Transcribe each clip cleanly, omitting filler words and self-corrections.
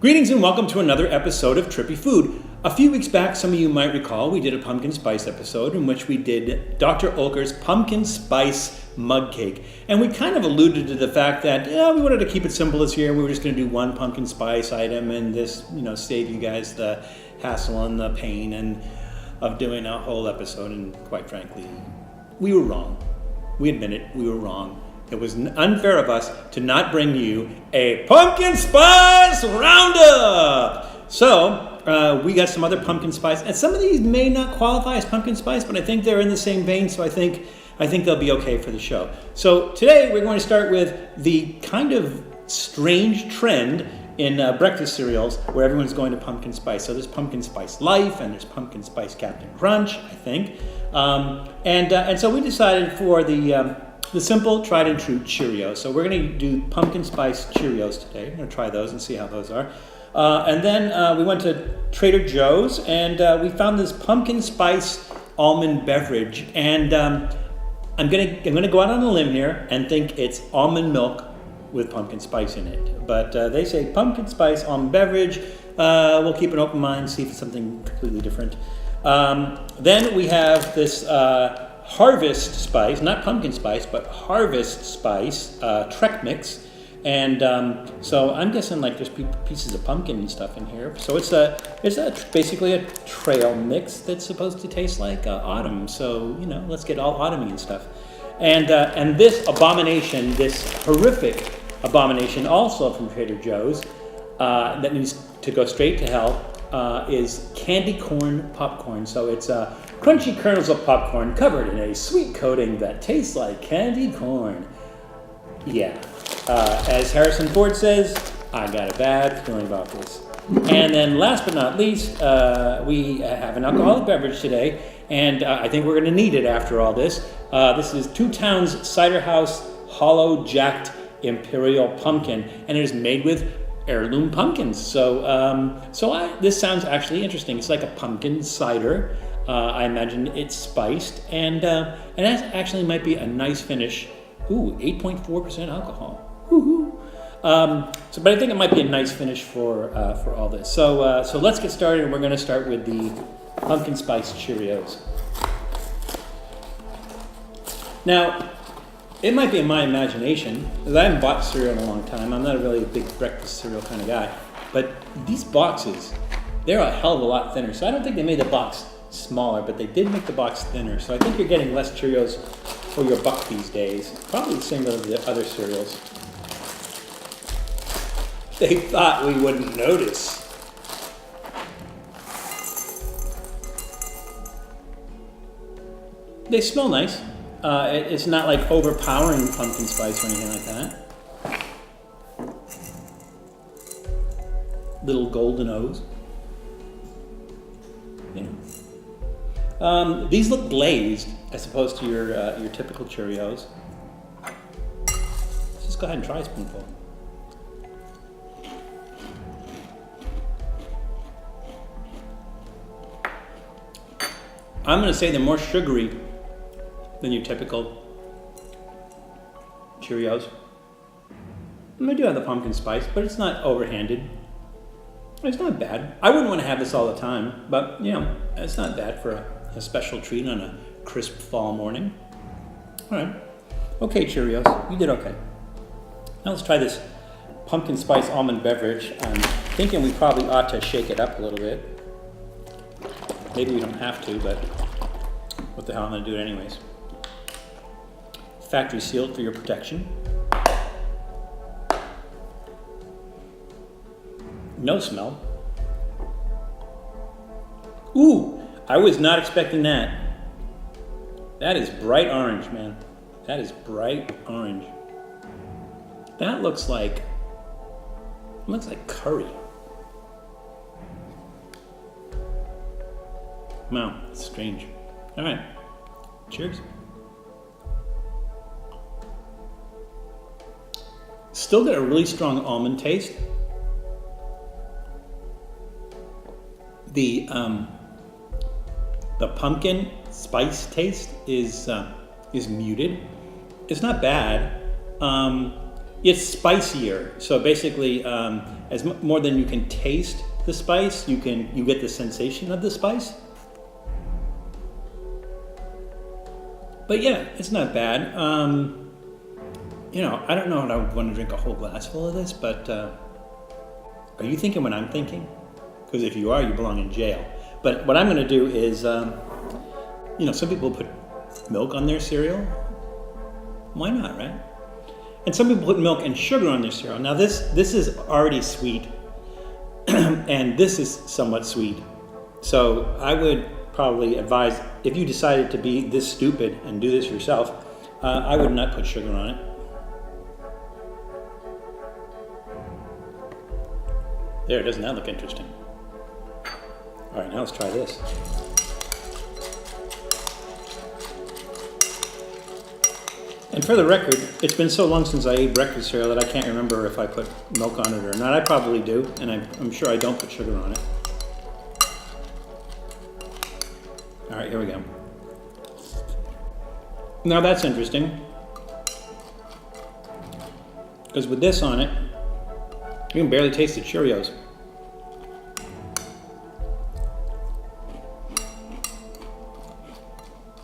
Greetings and welcome to another episode of Trippy Food. A few weeks back, some of you might recall, we did a pumpkin spice episode in which we did Dr. Oetker's pumpkin spice mug cake. And we kind of alluded to the fact that, we wanted to keep it simple this year. We were just going to do one pumpkin spice item and this, save you guys the hassle and the pain and of doing a whole episode. And quite frankly, we were wrong. We admit it, we were wrong. It was unfair of us to not bring you a Pumpkin Spice Roundup. So we got some other pumpkin spice, and some of these may not qualify as pumpkin spice, but I think they're in the same vein. So I think they'll be okay for the show. So today we're going to start with the kind of strange trend in breakfast cereals where everyone's going to pumpkin spice. So there's Pumpkin Spice Life and there's Pumpkin Spice Captain Crunch, I think. And so we decided for the simple, tried and true Cheerios. So we're going to do pumpkin spice Cheerios today. We're going to try those and see how those are. And then we went to Trader Joe's and we found this pumpkin spice almond beverage. And I'm gonna go out on a limb here and think it's almond milk with pumpkin spice in it. But they say pumpkin spice almond beverage. We'll keep an open mind, see if it's something completely different. Then we have this Harvest Spice, not pumpkin spice, but Harvest Spice Trek mix, and so I'm guessing like there's pieces of pumpkin and stuff in here. So it's basically a trail mix that's supposed to taste like autumn. So let's get all autumny and stuff. And this abomination, this horrific abomination, also from Trader Joe's, that needs to go straight to hell, is candy corn popcorn. So it's crunchy kernels of popcorn covered in a sweet coating that tastes like candy corn. Yeah, as Harrison Ford says, I got a bad feeling about this. And then last but not least, we have an alcoholic beverage today, and I think we're going to need it after all this. This is Two Towns Cider House Hollow Jacked Imperial Pumpkin, and it is made with heirloom pumpkins. So this sounds actually interesting. It's like a pumpkin cider. I imagine it's spiced, and that actually might be a nice finish. Ooh, 8.4% alcohol. Woohoo! But I think it might be a nice finish for all this. So let's get started. We're going to start with the pumpkin spice Cheerios. Now, it might be in my imagination, because I haven't bought cereal in a long time. I'm not really a big breakfast cereal kind of guy. But these boxes, they're a hell of a lot thinner. So I don't think they made the box smaller, but they did make the box thinner. So I think you're getting less Cheerios for your buck these days. Probably the same with the other cereals. They thought we wouldn't notice. They smell nice. It's not like overpowering pumpkin spice or anything like that. Little golden O's. These look glazed as opposed to your typical Cheerios. Let's just go ahead and try a spoonful. I'm going to say they're more sugary than your typical Cheerios. And they do have the pumpkin spice, but it's not overhanded. It's not bad. I wouldn't want to have this all the time, but it's not bad for a special treat on a crisp fall morning. All right. Okay, Cheerios, you did okay. Now let's try this pumpkin spice almond beverage. I'm thinking we probably ought to shake it up a little bit. Maybe we don't have to, but what the hell, I'm going to do it anyways. Factory sealed for your protection. No smell. Ooh, I was not expecting that. That is bright orange, man. That is bright orange. That looks like curry. Wow, that's strange. All right, cheers. Still got a really strong almond taste. The pumpkin spice taste is muted. It's not bad. It's spicier. So basically, more than you can taste the spice, you get the sensation of the spice. But yeah, it's not bad. I don't know if I would want to drink a whole glass full of this, but are you thinking what I'm thinking? Because if you are, you belong in jail. But what I'm going to do is, some people put milk on their cereal. Why not, right? And some people put milk and sugar on their cereal. Now this is already sweet, and this is somewhat sweet. So I would probably advise, if you decided to be this stupid and do this yourself, I would not put sugar on it. There, doesn't that look interesting? All right, now let's try this. And for the record, it's been so long since I ate breakfast cereal that I can't remember if I put milk on it or not. I probably do, and I'm sure I don't put sugar on it. All right, here we go. Now that's interesting, because with this on it, you can barely taste the Cheerios.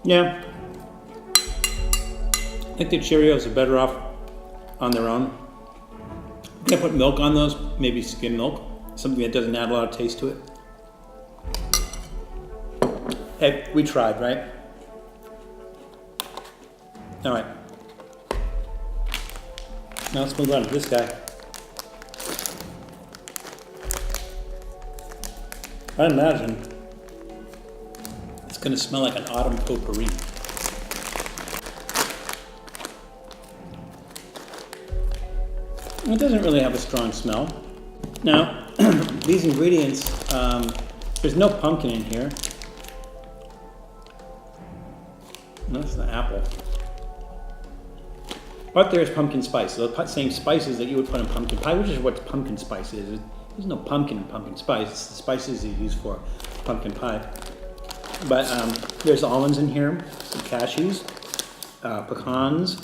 Yeah, I think the Cheerios are better off on their own. I'm gonna put milk on those, maybe skim milk, something that doesn't add a lot of taste to it. Hey, we tried, right? All right. Now let's move on to this guy. I imagine it's going to smell like an autumn potpourri. It doesn't really have a strong smell. Now, these ingredients, there's no pumpkin in here. No, it's the apple. But there's pumpkin spice. So the same spices that you would put in pumpkin pie, which is what pumpkin spice is. There's no pumpkin in pumpkin spice. It's the spices you use for pumpkin pie. But there's almonds in here, some cashews, pecans.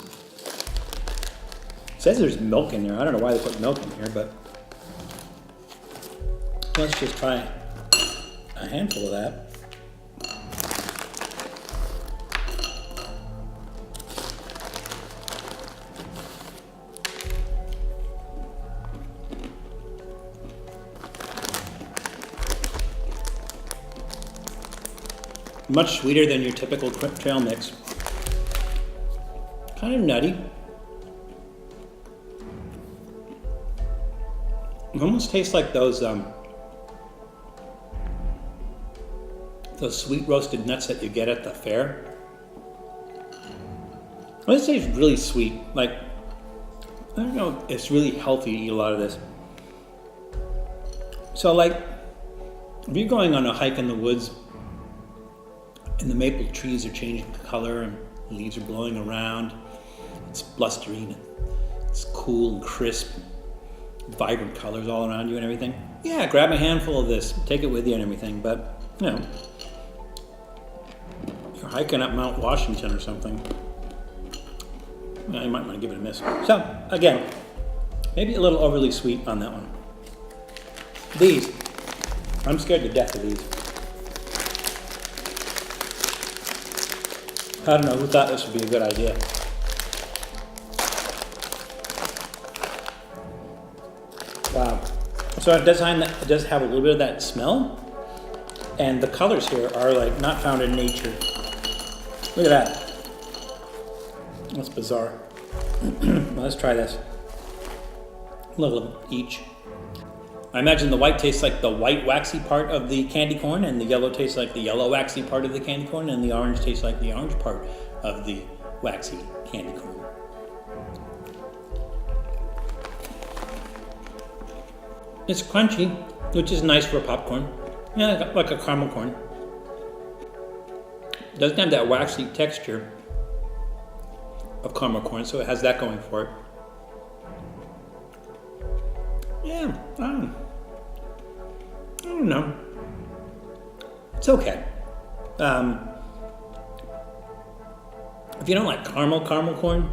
It says there's milk in there. I don't know why they put milk in here, but let's just try a handful of that. Much sweeter than your typical trail mix. Kind of nutty. It almost tastes like those sweet roasted nuts that you get at the fair. I would say it's really sweet. Like, I don't know, it's really healthy to eat a lot of this. So like, if you're going on a hike in the woods, and the maple trees are changing color and leaves are blowing around. It's blustery and it's cool and crisp, vibrant colors all around you and everything. Yeah, grab a handful of this, take it with you and everything, but you're hiking up Mount Washington or something. You might want to give it a miss. So, again, maybe a little overly sweet on that one. These, I'm scared to death of these. I don't know who thought this would be a good idea. Wow. So it does have a little bit of that smell, and the colors here are like not found in nature. Look at that. That's bizarre. Well, let's try this. A little of each. I imagine the white tastes like the white waxy part of the candy corn, and the yellow tastes like the yellow waxy part of the candy corn, and the orange tastes like the orange part of the waxy candy corn. It's crunchy, which is nice for a popcorn. Yeah, like a caramel corn. It doesn't have that waxy texture of caramel corn, so it has that going for it. Yeah, I don't know. It's okay. If you don't like caramel corn,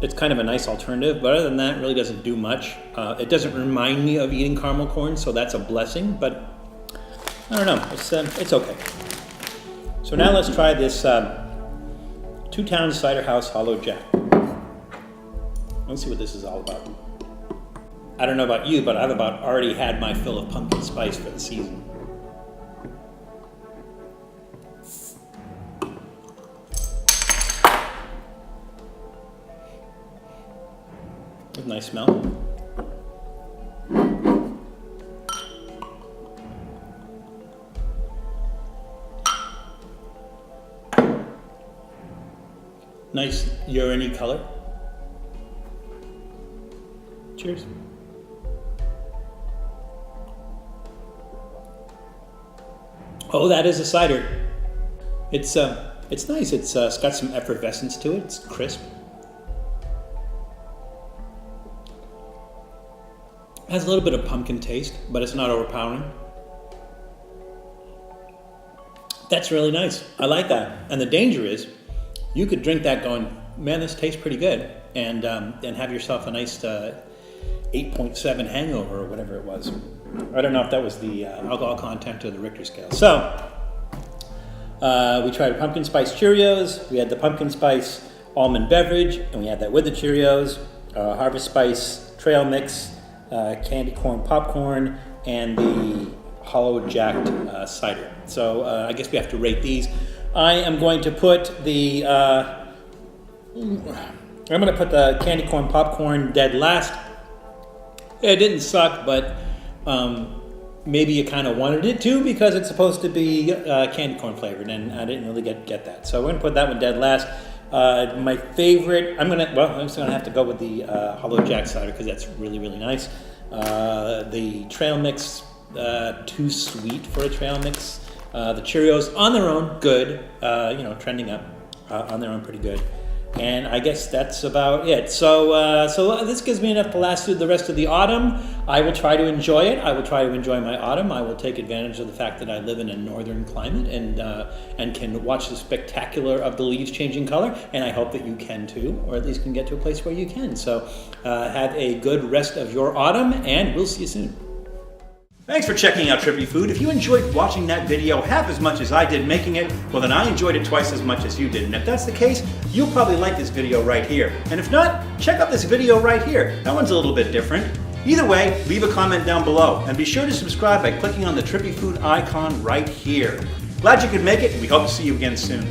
it's kind of a nice alternative, but other than that, it really doesn't do much. It doesn't remind me of eating caramel corn, so that's a blessing, but I don't know, it's okay. So now let's try this Two Towns Cider House Hollow Jack. Let's see what this is all about. I don't know about you, but I've about already had my fill of pumpkin spice for the season. Nice smell. Nice urine-y color. Cheers. Oh, that is a cider. It's nice. It's got some effervescence to it. It's crisp. Has a little bit of pumpkin taste, but it's not overpowering. That's really nice. I like that. And the danger is, you could drink that going, man, this tastes pretty good, and have yourself a nice 8.7 hangover or whatever it was. I don't know if that was the alcohol content or the Richter scale. So, we tried pumpkin spice Cheerios. We had the pumpkin spice almond beverage, and we had that with the Cheerios. Harvest Spice trail mix. Candy corn popcorn, and the hollow jacked cider. So I guess we have to rate these. I am going to put the candy corn popcorn dead last. It didn't suck, but maybe you kind of wanted it to because it's supposed to be candy corn flavored, and I didn't really get that. So we're gonna put that one dead last. My favorite, I'm just gonna have to go with the hollow jack cider because that's really, really nice. The trail mix, too sweet for a trail mix. The Cheerios on their own, good, trending up, on their own pretty good. And I guess that's about it. So this gives me enough to last through the rest of the autumn. I will try to enjoy it. I will try to enjoy my autumn. I will take advantage of the fact that I live in a northern climate and can watch the spectacular of the leaves changing color. And I hope that you can too, or at least can get to a place where you can. So have a good rest of your autumn, and we'll see you soon. Thanks for checking out Trippy Food. If you enjoyed watching that video half as much as I did making it, well then I enjoyed it twice as much as you did. And if that's the case, you'll probably like this video right here. And if not, check out this video right here. That one's a little bit different. Either way, leave a comment down below. And be sure to subscribe by clicking on the Trippy Food icon right here. Glad you could make it, and we hope to see you again soon.